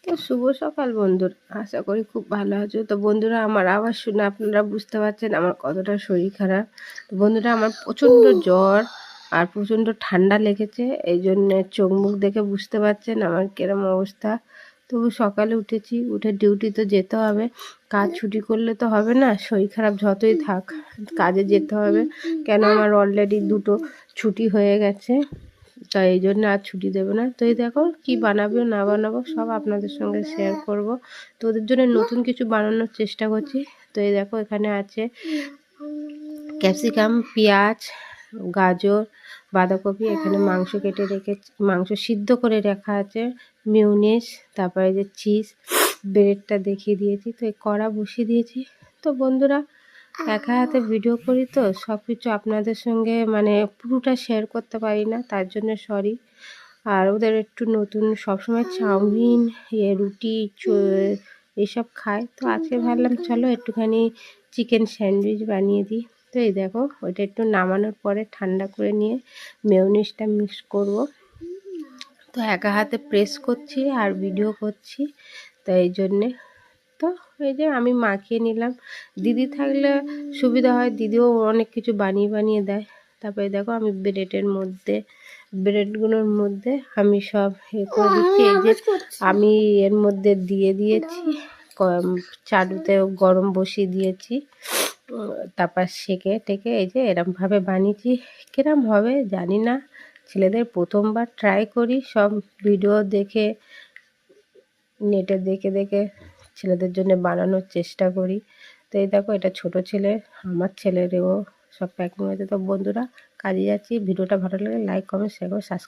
তো শুভ সকাল বন্ধুরা, আশা করি খুব ভালো আছো। তো বন্ধুরা, আমার আওয়াজ শুনে আপনারা বুঝতে পারছেন আমার কতটা শরীর খারাপ। তো বন্ধুরা, আমার প্রচণ্ড জ্বর আর প্রচণ্ড ঠান্ডা লেগেছে, এই জন্যে চোখ মুখ দেখে বুঝতে পারছেন আমার কিরম অবস্থা। তবু সকালে উঠেছি, উঠে ডিউটি তো যেতে হবে, কাজ ছুটি করলে তো হবে না, শরীর খারাপ যতই থাক কাজে যেতে হবে। কেন, আমার অলরেডি 2টো ছুটি হয়ে গেছে, তাই এই জন্য আর ছুটি দেবে না। তো এই দেখো কি বানাবো না বানাবো সব আপনাদের সঙ্গে শেয়ার করব। তো ওদের জন্য নতুন কিছু বানানোর চেষ্টা করছি। তো এই দেখো এখানে আছে ক্যাপসিকাম, পেঁয়াজ, গাজর, বাঁধাকপি, এখানে মাংস কেটে রেখে মাংস সিদ্ধ করে রাখা আছে, মিউনিস, তারপরে যে চিজ, ব্রেডটা দেখিয়ে দিয়েছি। তো এই কড়া বসিয়ে দিয়েছি। তো বন্ধুরা, একা হাতে ভিডিও করি তো সব কিছু আপনাদের সঙ্গে মানে পুরোটা শেয়ার করতে পারি না, তার জন্য সরি। আর ওদের একটু নতুন সবসময় চাউমিন, রুটি এইসব খায়, তো আজকে ভাবলাম চলো একটুখানি চিকেন স্যান্ডউইচ বানিয়ে দিই। তো এই দেখো ওইটা একটু নামানোর পরে ঠান্ডা করে নিয়ে মেয়োনিজটা মিক্স করব। তো একা হাতে প্রেস করছি আর ভিডিও করছি, তো এই জন্যে। তো এই যে আমি মাখিয়ে নিলাম, দিদি থাকলে সুবিধা হয়, দিদিও অনেক কিছু বানিয়ে বানিয়ে দেয়। তারপরে দেখো আমি ব্রেডগুলোর মধ্যে আমি সব করে দিচ্ছি। এই যে আমি এর মধ্যে দিয়ে দিয়েছি, চাটুতে গরম বসিয়ে দিয়েছি, তারপর সেকে টেকে এই যে এরমভাবে বানিয়েছি। কিরম হবে জানি না, ছেলেদের প্রথমবার ট্রাই করি, সব ভিডিও দেখে নেটে দেখে দেখে ছেলেদের জন্য বানানোর চেষ্টা করি। তো এই দেখো এটা ছোট ছেলে, আমার ছেলেরও সব প্যাকিং হয়েছে। তো বন্ধুরা, কাজে যাচ্ছি। ভিডিওটা ভালো লাগলে লাইক, কমেন্ট, শেয়ার করে সাবস্ক্রাইব।